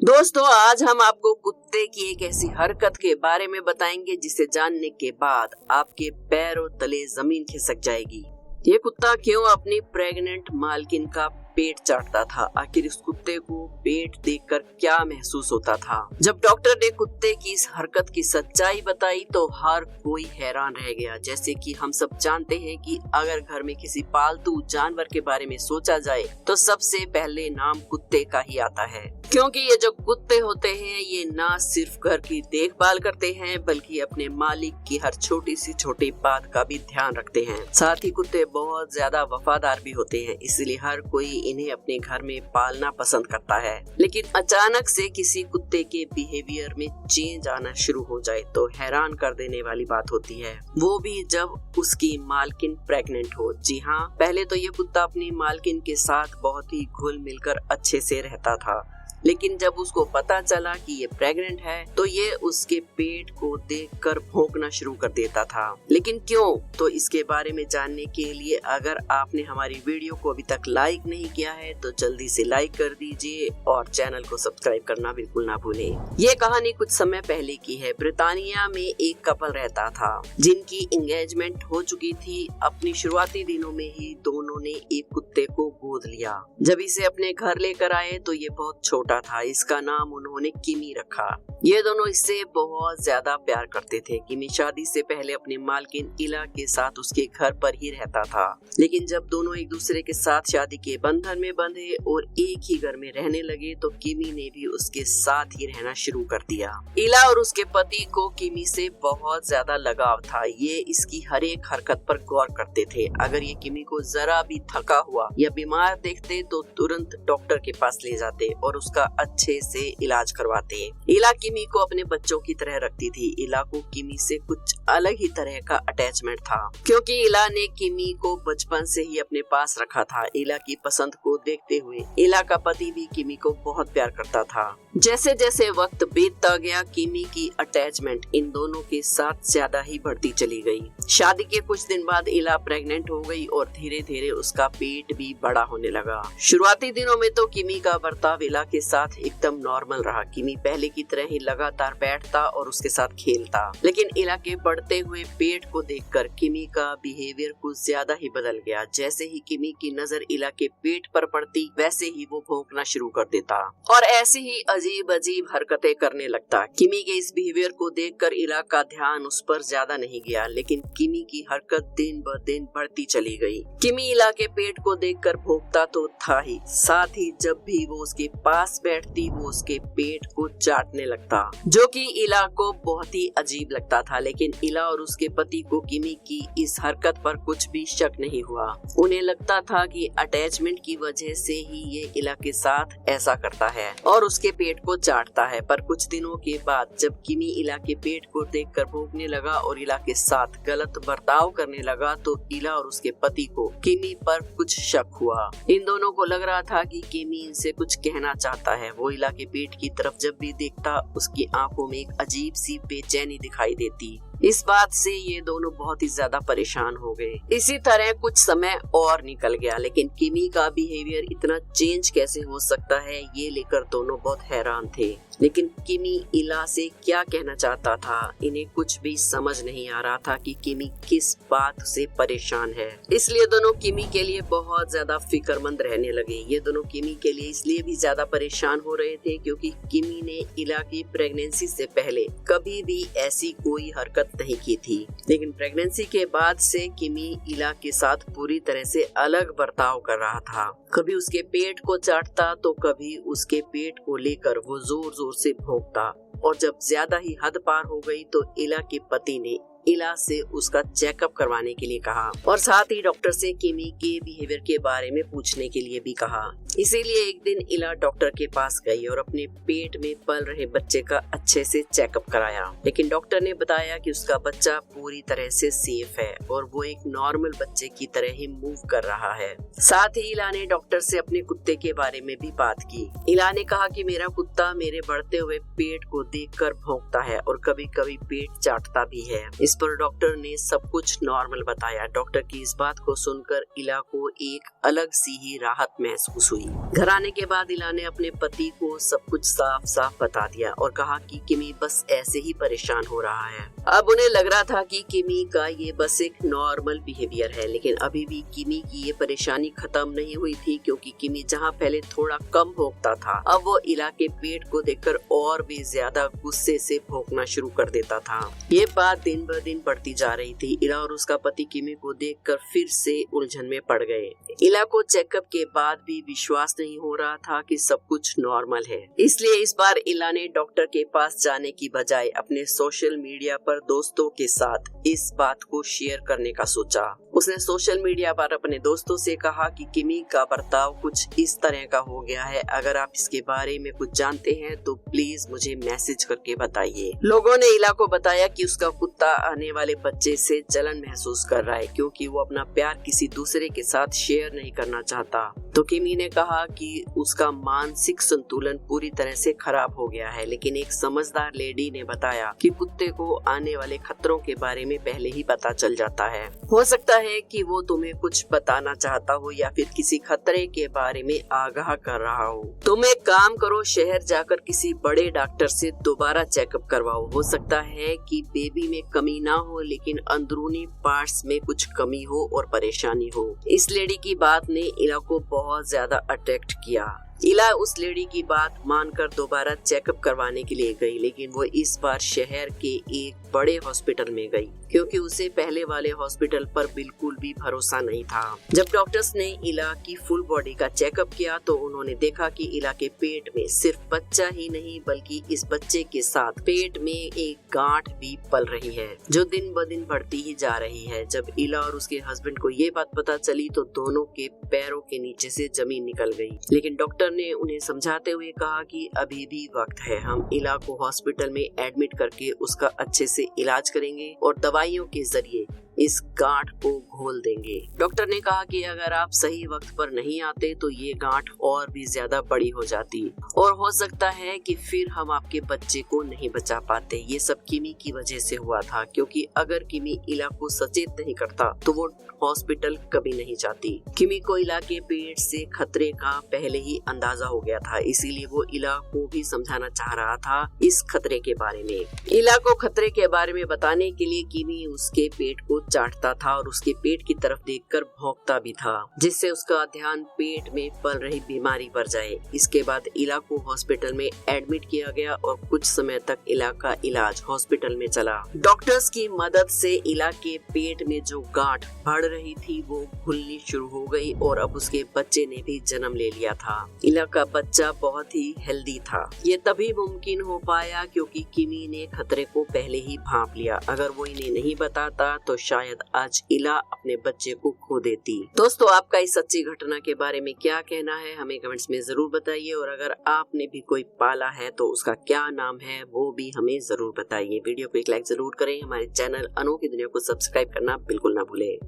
दोस्तों, आज हम आपको कुत्ते की एक ऐसी हरकत के बारे में बताएंगे जिसे जानने के बाद आपके पैरों तले जमीन खिसक जाएगी। ये कुत्ता क्यों अपनी प्रेग्नेंट मालकिन का पेट चाटता था? आखिर इस कुत्ते को पेट देखकर क्या महसूस होता था? जब डॉक्टर ने कुत्ते की इस हरकत की सच्चाई बताई तो हर कोई हैरान रह गया। जैसे कि हम सब जानते हैं कि अगर घर में किसी पालतू जानवर के बारे में सोचा जाए तो सबसे पहले नाम कुत्ते का ही आता है, क्योंकि ये जो कुत्ते होते हैं ये ना सिर्फ घर की देखभाल करते हैं बल्कि अपने मालिक की हर छोटी सी छोटी बात का भी ध्यान रखते हैं। साथ ही कुत्ते बहुत ज्यादा वफादार भी होते हैं, इसलिए हर कोई इन्हें अपने घर में पालना पसंद करता है। लेकिन अचानक से किसी कुत्ते के बिहेवियर में चेंज आना शुरू हो जाए तो हैरान कर देने वाली बात होती है, वो भी जब उसकी मालकिन प्रेग्नेंट हो। जी हाँ, पहले तो ये कुत्ता अपनी मालकिन के साथ बहुत ही घुल मिलकर अच्छे से रहता था, लेकिन जब उसको पता चला कि ये प्रेग्नेंट है तो ये उसके पेट को देखकर भौंकना शुरू कर देता था। लेकिन क्यों? तो इसके बारे में जानने के लिए अगर आपने हमारी वीडियो को अभी तक लाइक नहीं किया है तो जल्दी से लाइक कर दीजिए और चैनल को सब्सक्राइब करना बिल्कुल ना भूलें। ये कहानी कुछ समय पहले की है। ब्रिटानिया में एक कपल रहता था जिनकी एंगेजमेंट हो चुकी थी। अपनी शुरुआती दिनों में ही दोनों ने एक कुत्ते को गोद लिया। जब इसे अपने घर लेकर आए तो ये बहुत छोटा था। इसका नाम उन्होंने किमी रखा। ये दोनों इससे बहुत ज्यादा प्यार करते थे। किमी शादी से पहले अपनी मालकिन इला के साथ उसके घर पर ही रहता था, लेकिन जब दोनों एक दूसरे के साथ शादी के बंधन में बंधे और एक ही घर में रहने लगे तो किमी ने भी उसके साथ ही रहना शुरू कर दिया। इला और उसके पति को किमी से बहुत ज्यादा लगाव था। ये इसकी हर एक हरकत पर गौर करते थे। अगर ये किमी को जरा भी थका हुआ या बीमार देखते तो तुरंत डॉक्टर के पास ले जाते और उसका अच्छे से इलाज करवाते। इला किमी को अपने बच्चों की तरह रखती थी। इला को किमी से कुछ अलग ही तरह का अटैचमेंट था, क्योंकि इला ने किमी को बचपन से ही अपने पास रखा था। इला की पसंद को देखते हुए इला का पति भी किमी को बहुत प्यार करता था। जैसे जैसे वक्त बीतता गया किमी की अटैचमेंट इन दोनों के साथ ज्यादा ही बढ़ती चली गई। शादी के कुछ दिन बाद इला प्रेग्नेंट हो गई और धीरे धीरे उसका पेट भी बड़ा होने लगा। शुरुआती दिनों में तो किमी का बर्ताव इला के साथ एकदम नॉर्मल रहा। किमी पहले की तरह ही लगातार बैठता और उसके साथ खेलता, लेकिन इला के बढ़ते हुए पेट को देखकर किमी का बिहेवियर कुछ ज्यादा ही बदल गया। जैसे ही किमी की नजर इला के पेट पर पड़ती वैसे ही वो भौंकना शुरू कर देता और ऐसी ही अजीब अजीब हरकतें करने लगता। किमी के इस बिहेवियर को देखकर इला का ध्यान उस पर ज्यादा नहीं गया, लेकिन किमी की हरकत दिन ब दिन बढ़ती चली गई। किमी इला के पेट को देखकर भौंकता तो था ही, साथ ही जब भी वो उसके पास बैठती वो उसके पेट को चाटने लगता, जो कि इला को बहुत ही अजीब लगता था। लेकिन इला और उसके पति को किमी की इस हरकत पर कुछ भी शक नहीं हुआ। उन्हें लगता था कि अटैचमेंट की वजह से ही ये इला के साथ ऐसा करता है और उसके पेट को चाटता है। पर कुछ दिनों के बाद जब किमी इला के पेट को देखकर भौंकने लगा और इला के साथ गलत बर्ताव करने लगा तो इला और उसके पति को किमी पर कुछ शक हुआ। इन दोनों को लग रहा था कि किमी इनसे कुछ कहना चाहता है। वो इला के पेट की तरफ जब भी देखता उसकी आंखों में एक अजीब सी बेचैनी दिखाई देती। इस बात से ये दोनों बहुत ही ज्यादा परेशान हो गए। इसी तरह कुछ समय और निकल गया, लेकिन किमी का बिहेवियर इतना चेंज कैसे हो सकता है ये लेकर दोनों बहुत हैरान थे। लेकिन किमी इला से क्या कहना चाहता था इन्हें कुछ भी समझ नहीं आ रहा था कि किमी किस बात से परेशान है। इसलिए दोनों किमी के लिए बहुत ज्यादा फिक्रमंद रहने लगे। ये दोनों किमी के लिए इसलिए भी ज्यादा परेशान हो रहे थे क्योंकि किमी ने इला की प्रेगनेंसी से पहले कभी भी ऐसी कोई हरकत नहीं की थी, लेकिन प्रेगनेंसी के बाद से किमी इला के साथ पूरी तरह से अलग बर्ताव कर रहा था। कभी उसके पेट को चाटता तो कभी उसके पेट को लेकर वो जोर जोर से भौंकता और जब ज्यादा ही हद पार हो गई तो इला के पति ने इला से उसका चेकअप करवाने के लिए कहा और साथ ही डॉक्टर से किमी के बिहेवियर के बारे में पूछने के लिए भी कहा। इसीलिए एक दिन इला डॉक्टर के पास गई और अपने पेट में पल रहे बच्चे का अच्छे से चेकअप कराया, लेकिन डॉक्टर ने बताया कि उसका बच्चा पूरी तरह से सेफ है और वो एक नॉर्मल बच्चे की तरह ही मूव कर रहा है। साथ ही इला ने डॉक्टर से अपने कुत्ते के बारे में भी बात की। इला ने कहा कि मेरा कुत्ता मेरे बढ़ते हुए पेट को देखकर भौंकता है और कभी कभी पेट चाटता भी है। इस पर डॉक्टर ने सब कुछ नॉर्मल बताया। डॉक्टर की इस बात को सुनकर इला को एक अलग सी ही राहत महसूस हुई। घर आने के बाद इला ने अपने पति को सब कुछ साफ साफ बता दिया और कहा कि किमी बस ऐसे ही परेशान हो रहा है। अब उन्हें लग रहा था कि किमी का ये बस एक नॉर्मल बिहेवियर है, लेकिन अभी भी किमी की ये परेशानी खत्म नहीं हुई थी, क्योंकि किमी जहाँ पहले थोड़ा कम भौंकता था, अब वो इला के पेट को देखकर और भी ज्यादा गुस्से से भौंकना शुरू कर देता था। ये बात दिन ब दिन बढ़ती जा रही थी। इला और उसका पति किमी को देखकर फिर से उलझन में पड़ गए। इला को चेकअप के बाद भी विश्वास नहीं हो रहा था कि सब कुछ नॉर्मल है, इसलिए इस बार इला ने डॉक्टर के पास जाने की बजाय अपने सोशल मीडिया पर दोस्तों के साथ इस बात को शेयर करने का सोचा। उसने सोशल मीडिया पर अपने दोस्तों से कहा कि किमी का बर्ताव कुछ इस तरह का हो गया है, अगर आप इसके बारे में कुछ जानते हैं तो प्लीज मुझे मैसेज करके बताइए। लोगों ने इला को बताया कि उसका कुत्ता आने वाले बच्चे से जलन महसूस कर रहा है, क्योंकि वो अपना प्यार किसी दूसरे के साथ शेयर नहीं करना चाहता। तो किमी ने कहा कि उसका मानसिक संतुलन पूरी तरह से खराब हो गया है, लेकिन एक समझदार लेडी ने बताया कि कुत्ते को आने वाले खतरों के बारे में पहले ही पता चल जाता है। हो सकता है कि वो तुम्हें कुछ बताना चाहता हो या फिर किसी खतरे के बारे में आगाह कर रहा हो। तुम एक काम करो, शहर जाकर किसी बड़े डॉक्टर से दोबारा चेकअप करवाओ। हो सकता है कि बेबी में कमी ना हो, लेकिन अंदरूनी पार्ट्स में कुछ कमी हो और परेशानी हो। इस लेडी की बात ने इला को बहुत ज्यादा अट्रैक्ट किया। इला उस लेडी की बात मानकर दोबारा चेकअप करवाने के लिए गई, लेकिन वो इस बार शहर के एक बड़े हॉस्पिटल में गई, क्योंकि उसे पहले वाले हॉस्पिटल पर बिल्कुल भी भरोसा नहीं था। जब डॉक्टर्स ने इला की फुल बॉडी का चेकअप किया तो उन्होंने देखा कि इला के पेट में सिर्फ बच्चा ही नहीं, बल्कि इस बच्चे के साथ पेट में एक गांठ भी पल रही है, जो दिन ब दिन बढ़ती ही जा रही है। जब इला और उसके हस्बैंड को ये बात पता चली तो दोनों के पैरों के नीचे से जमीन निकल गई, लेकिन डॉक्टर ने उन्हें समझाते हुए कहा कि अभी भी वक्त है, हम इला को हॉस्पिटल में एडमिट करके उसका अच्छे से इलाज करेंगे और दवाइयों के जरिए इस गांठ को घोल देंगे। डॉक्टर ने कहा कि अगर आप सही वक्त पर नहीं आते तो ये गांठ और भी ज्यादा बड़ी हो जाती और हो सकता है कि फिर हम आपके बच्चे को नहीं बचा पाते। ये सब किमी की वजह से हुआ था, क्योंकि अगर किमी इला को सचेत नहीं करता तो वो हॉस्पिटल कभी नहीं जाती। किमी को इला के पेट से खतरे का पहले ही अंदाजा हो गया था, इसीलिए वो इला को भी समझाना चाह रहा था इस खतरे के बारे में। इला को खतरे के बारे में बताने के लिए किमी उसके पेट को चाटता था और उसके पेट की तरफ देखकर भौंकता भी था, जिससे उसका ध्यान पेट में पल रही बीमारी पर जाए। इसके बाद इला को हॉस्पिटल में एडमिट किया गया और कुछ समय तक इला का इलाज हॉस्पिटल में चला। डॉक्टर्स की मदद से इला के पेट में जो गांठ बढ़ रही थी वो खुलनी शुरू हो गई और अब उसके बच्चे ने भी जन्म ले लिया था। इला का बच्चा बहुत ही हेल्दी था। ये तभी मुमकिन हो पाया क्योंकि किमी ने खतरे को पहले ही भांप लिया। अगर वो इन्हें नहीं बताता तो शायद आज इला अपने बच्चे को खो देती। दोस्तों, आपका इस सच्ची घटना के बारे में क्या कहना है हमें कमेंट्स में जरूर बताइए, और अगर आपने भी कोई पाला है तो उसका क्या नाम है वो भी हमें जरूर बताइए। वीडियो को एक लाइक जरूर करें। हमारे चैनल अनोखी दुनिया को सब्सक्राइब करना बिल्कुल ना भूलें।